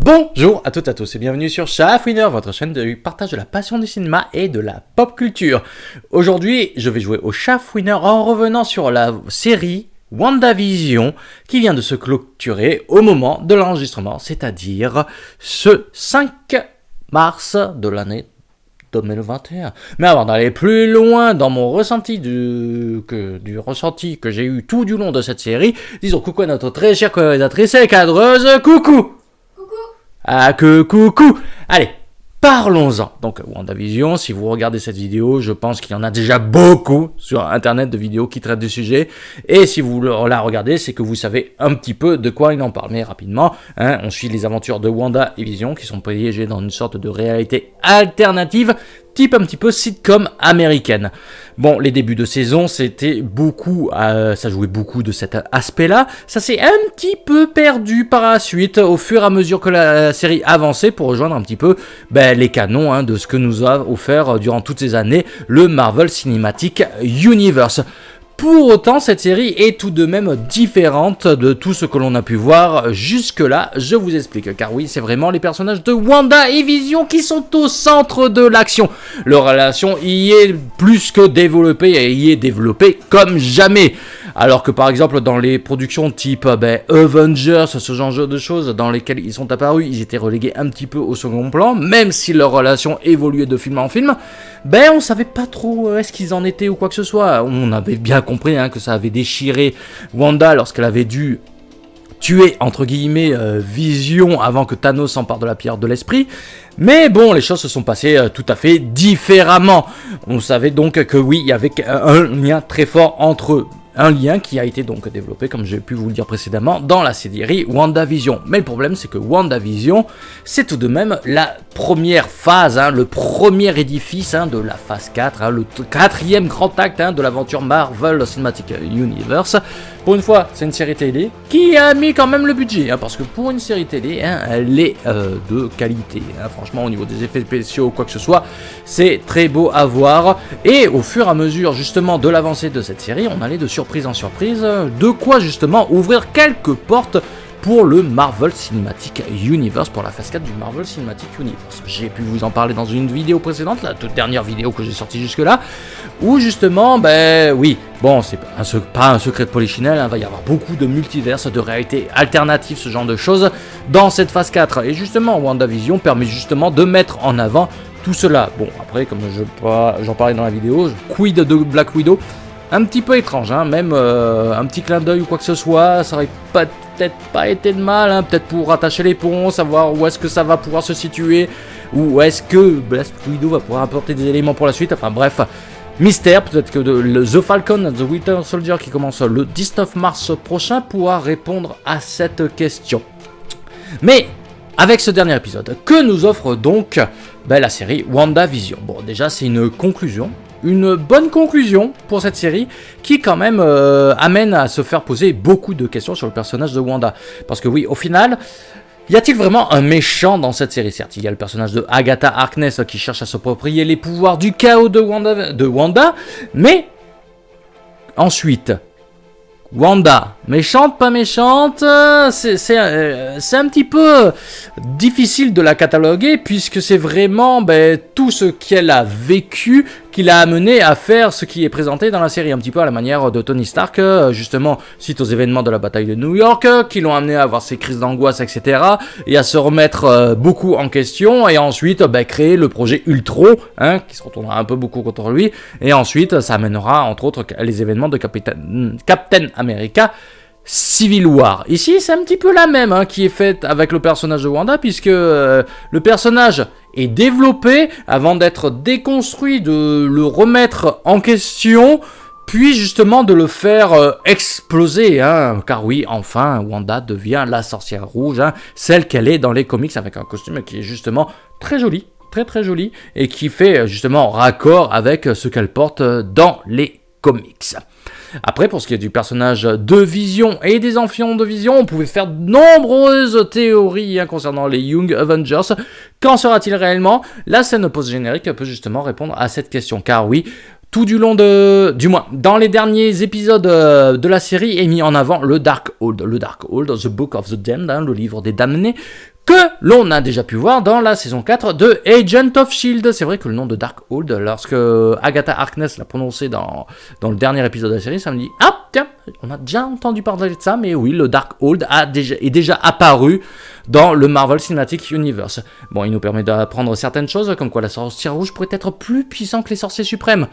Bonjour à toutes et à tous et bienvenue sur Shaftwinner, votre chaîne de partage de la passion du cinéma et de la pop culture. Aujourd'hui, je vais jouer au Shaftwinner en revenant sur la série WandaVision qui vient de se clôturer au moment de l'enregistrement, c'est-à-dire ce 5 mars de l'année 2021. Mais avant d'aller plus loin dans mon ressenti du ressenti que j'ai eu tout du long de cette série, disons coucou à notre très chère réalisatrice et cadreuse, coucou. Ah que coucou. Allez, parlons-en. Donc WandaVision, si vous regardez cette vidéo, je pense qu'il y en a déjà beaucoup sur internet de vidéos qui traitent du sujet. Et si vous la regardez, c'est que vous savez un petit peu de quoi il en parle. Mais rapidement, on suit les aventures de Wanda et Vision qui sont piégées dans une sorte de réalité alternative, type un petit peu sitcom américaine. Bon, les débuts de saison, c'était beaucoup, ça jouait beaucoup de cet aspect-là. Ça s'est un petit peu perdu par la suite, au fur et à mesure que la série avançait, pour rejoindre un petit peu les canons de ce que nous a offert durant toutes ces années le Marvel Cinematic Universe. Pour autant, cette série est tout de même différente de tout ce que l'on a pu voir jusque-là. Je vous explique, car oui, c'est vraiment les personnages de Wanda et Vision qui sont au centre de l'action. Leur relation y est plus que développée et y est développée comme jamais. Alors que par exemple dans les productions type Avengers, ce genre de choses dans lesquelles ils sont apparus, ils étaient relégués un petit peu au second plan, même si leur relation évoluait de film en film, on savait pas trop est-ce qu'ils en étaient ou quoi que ce soit. On avait bien compris que ça avait déchiré Wanda lorsqu'elle avait dû tuer entre guillemets Vision avant que Thanos s'empare de la pierre de l'esprit. Mais bon, les choses se sont passées tout à fait différemment. On savait donc que oui, il y avait un lien très fort entre eux. Un lien qui a été donc développé, comme j'ai pu vous le dire précédemment, dans la série WandaVision. Mais le problème, c'est que WandaVision, c'est tout de même la première phase, le premier édifice de la phase 4, le quatrième grand acte de l'aventure Marvel Cinematic Universe. Pour une fois, c'est une série télé qui a mis quand même le budget, parce que pour une série télé, elle est de qualité. Franchement, au niveau des effets spéciaux ou quoi que ce soit, c'est très beau à voir. Et au fur et à mesure, justement, de l'avancée de cette série, on allait de surprise en surprise, de quoi justement ouvrir quelques portes pour le Marvel Cinematic Universe, pour la phase 4 du Marvel Cinematic Universe. J'ai pu vous en parler dans une vidéo précédente, la toute dernière vidéo que j'ai sortie jusque-là, où justement, oui, bon, c'est pas un secret de polichinelle, va y avoir beaucoup de multiverses, de réalités alternatives, ce genre de choses, dans cette phase 4. Et justement, WandaVision permet justement de mettre en avant tout cela. Bon, après, comme j'en parlais dans la vidéo, quid de Black Widow, un petit peu étrange, même un petit clin d'œil ou quoi que ce soit, ça aurait peut-être pas été de mal, peut-être pour rattacher les ponts, savoir où est-ce que ça va pouvoir se situer, ou est-ce que Black Widow va pouvoir apporter des éléments pour la suite, enfin bref, mystère. Peut-être que The Falcon and the Winter Soldier qui commence le 19 mars prochain pourra répondre à cette question. Mais avec ce dernier épisode, que nous offre donc la série WandaVision? Bon, déjà c'est une conclusion. Une bonne conclusion pour cette série qui quand même amène à se faire poser beaucoup de questions sur le personnage de Wanda. Parce que oui, au final, y a-t-il vraiment un méchant dans cette série? Certes, il y a le personnage de Agatha Harkness qui cherche à s'approprier les pouvoirs du chaos de Wanda, mais ensuite, Wanda, méchante, pas méchante, c'est un petit peu difficile de la cataloguer puisque c'est vraiment tout ce qu'elle a vécu qui l'a amené à faire ce qui est présenté dans la série, un petit peu à la manière de Tony Stark, justement suite aux événements de la bataille de New York, qui l'ont amené à avoir ses crises d'angoisse, etc., et à se remettre beaucoup en question, et ensuite créer le projet Ultron, qui se retournera un peu beaucoup contre lui, et ensuite ça amènera entre autres les événements de Captain America Civil War. Ici, c'est un petit peu la même qui est faite avec le personnage de Wanda, puisque le personnage est développé avant d'être déconstruit, de le remettre en question, puis justement de le faire exploser, car oui, enfin, Wanda devient la sorcière rouge, celle qu'elle est dans les comics, avec un costume qui est justement très joli, très joli, et qui fait justement raccord avec ce qu'elle porte dans les comics. Après, pour ce qui est du personnage de Vision et des enfants de Vision, on pouvait faire de nombreuses théories concernant les Young Avengers. Qu'en sera-t-il réellement? La scène post-générique peut justement répondre à cette question, car oui, tout du long du moins, dans les derniers épisodes de la série est mis en avant le Darkhold. Le Darkhold, The Book of the Damned, le livre des damnés, que l'on a déjà pu voir dans la saison 4 de Agent of S.H.I.E.L.D. C'est vrai que le nom de Darkhold, lorsque Agatha Harkness l'a prononcé dans le dernier épisode de la série, ça me dit « Ah, tiens, on a déjà entendu parler de ça, mais oui, le Darkhold est déjà apparu dans le Marvel Cinematic Universe. » Bon, il nous permet d'apprendre certaines choses, comme quoi la sorcière rouge pourrait être plus puissant que les sorciers suprêmes.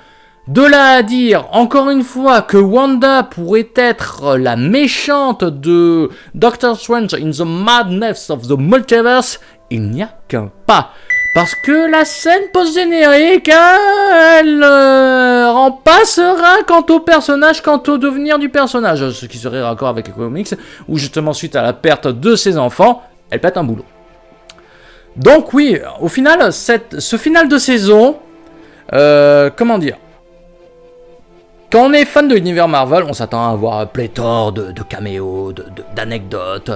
De là à dire, encore une fois, que Wanda pourrait être la méchante de Doctor Strange in the Madness of the Multiverse, il n'y a qu'un pas. Parce que la scène post-générique, elle rend pas serein quant au personnage, quant au devenir du personnage. Ce qui serait raccord avec les comics, où justement suite à la perte de ses enfants, elle pète un boulot. Donc oui, au final, ce final de saison, comment dire ? Quand on est fan de l'univers Marvel, on s'attend à avoir pléthore de caméos, d'anecdotes,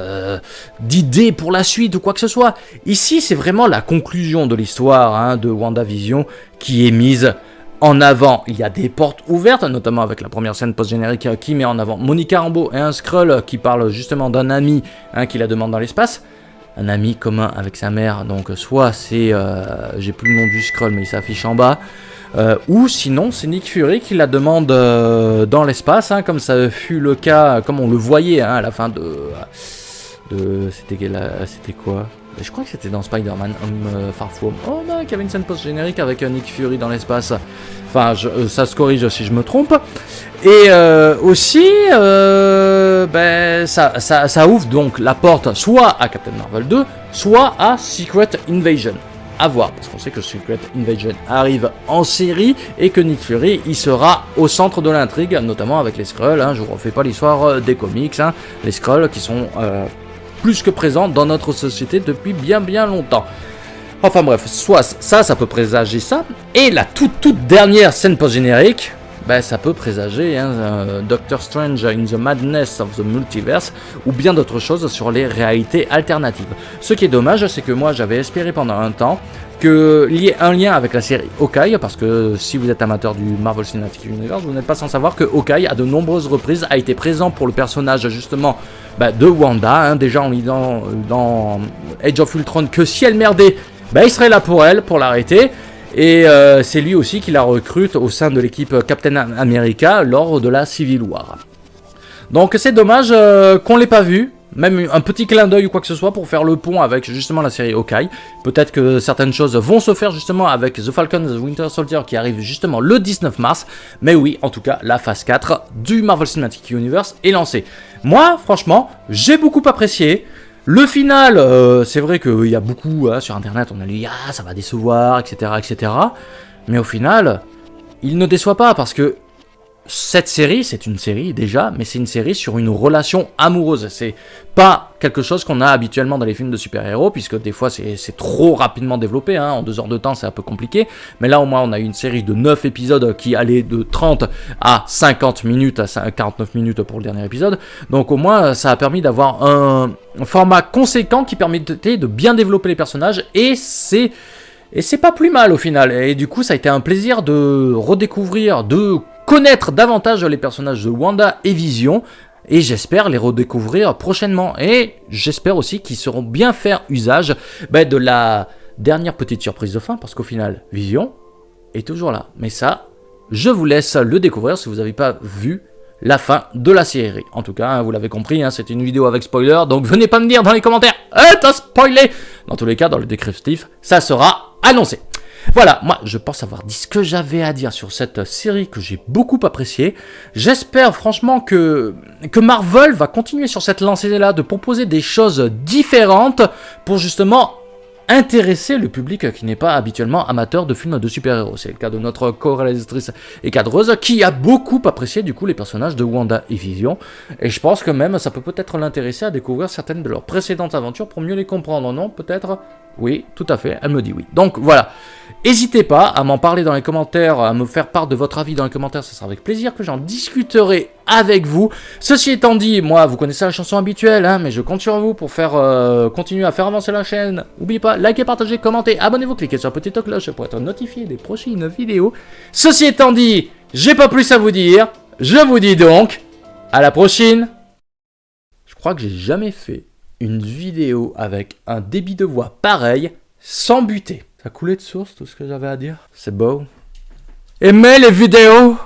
d'idées pour la suite ou quoi que ce soit. Ici, c'est vraiment la conclusion de l'histoire de WandaVision qui est mise en avant. Il y a des portes ouvertes, notamment avec la première scène post-générique qui met en avant Monica Rambeau et un Skrull qui parle justement d'un ami qui la demande dans l'espace. Un ami commun avec sa mère, donc soit c'est, j'ai plus le nom du Skrull mais il s'affiche en bas, ou sinon c'est Nick Fury qui la demande dans l'espace, comme ça fut le cas, comme on le voyait à la fin c'était quoi? Je crois que c'était dans Spider-Man Far From Home, qu'il y avait une scène post-générique avec Nick Fury dans l'espace. Enfin, ça se corrige si je me trompe. Et aussi, ça ouvre donc la porte soit à Captain Marvel 2, soit à Secret Invasion. À voir, parce qu'on sait que Secret Invasion arrive en série et que Nick Fury il sera au centre de l'intrigue, notamment avec les Skrulls. Je vous refais pas l'histoire des comics, les Skrulls qui sont plus que présents dans notre société depuis bien longtemps. Enfin bref, soit ça peut présager ça, et la toute dernière scène post-générique, ça peut présager Doctor Strange in the Madness of the Multiverse, ou bien d'autres choses sur les réalités alternatives. Ce qui est dommage, c'est que moi j'avais espéré pendant un temps qu'il y ait un lien avec la série Hawkeye, parce que si vous êtes amateur du Marvel Cinematic Universe, vous n'êtes pas sans savoir que Hawkeye, à de nombreuses reprises, a été présent pour le personnage justement de Wanda. Déjà en lisant dans Age of Ultron que si elle merdait, il serait là pour elle, pour l'arrêter. Et c'est lui aussi qui la recrute au sein de l'équipe Captain America lors de la Civil War. Donc c'est dommage qu'on l'ait pas vu, même un petit clin d'œil ou quoi que ce soit pour faire le pont avec justement la série Hawkeye. Peut-être que certaines choses vont se faire justement avec The Falcon and the Winter Soldier qui arrive justement le 19 mars. Mais oui, en tout cas, la phase 4 du Marvel Cinematic Universe est lancée. Moi, franchement, j'ai beaucoup apprécié. Le final, c'est vrai qu'il y a beaucoup sur internet, on a lu ça va décevoir, etc. Mais au final, il ne déçoit pas parce que cette série, c'est une série déjà, mais c'est une série sur une relation amoureuse. C'est pas quelque chose qu'on a habituellement dans les films de super-héros, puisque des fois c'est trop rapidement développé, en 2 heures de temps c'est un peu compliqué. Mais là au moins on a eu une série de 9 épisodes qui allait de 30 à 50 minutes, à 49 minutes pour le dernier épisode. Donc au moins ça a permis d'avoir un format conséquent qui permettait de bien développer les personnages, et c'est pas plus mal au final. Et du coup ça a été un plaisir de redécouvrir, de connaître davantage les personnages de Wanda et Vision, et j'espère les redécouvrir prochainement. Et j'espère aussi qu'ils sauront bien faire usage de la dernière petite surprise de fin, parce qu'au final, Vision est toujours là. Mais ça, je vous laisse le découvrir si vous n'avez pas vu la fin de la série. En tout cas, vous l'avez compris, c'est une vidéo avec spoiler, donc venez pas me dire dans les commentaires « t'as spoilé !» Dans tous les cas, dans le descriptif, ça sera annoncé. Voilà, moi je pense avoir dit ce que j'avais à dire sur cette série que j'ai beaucoup appréciée. J'espère franchement que Marvel va continuer sur cette lancée-là, de proposer des choses différentes pour justement intéresser le public qui n'est pas habituellement amateur de films de super-héros. C'est le cas de notre co-réalisatrice et cadreuse qui a beaucoup apprécié du coup les personnages de Wanda et Vision. Et je pense que même ça peut peut-être l'intéresser à découvrir certaines de leurs précédentes aventures pour mieux les comprendre, non? Peut-être? Oui, tout à fait, elle me dit oui. Donc voilà, n'hésitez pas à m'en parler dans les commentaires, à me faire part de votre avis dans les commentaires, ce sera avec plaisir que j'en discuterai avec vous. Ceci étant dit, moi, vous connaissez la chanson habituelle, mais je compte sur vous pour faire continuer à faire avancer la chaîne. N'oubliez pas, likez, partagez, commentez, abonnez-vous, cliquez sur la petite cloche pour être notifié des prochaines vidéos. Ceci étant dit, j'ai pas plus à vous dire, je vous dis donc, à la prochaine. Je crois que j'ai jamais fait une vidéo avec un débit de voix pareil, sans buter. Ça coulait de source tout ce que j'avais à dire. C'est beau. Aimez les vidéos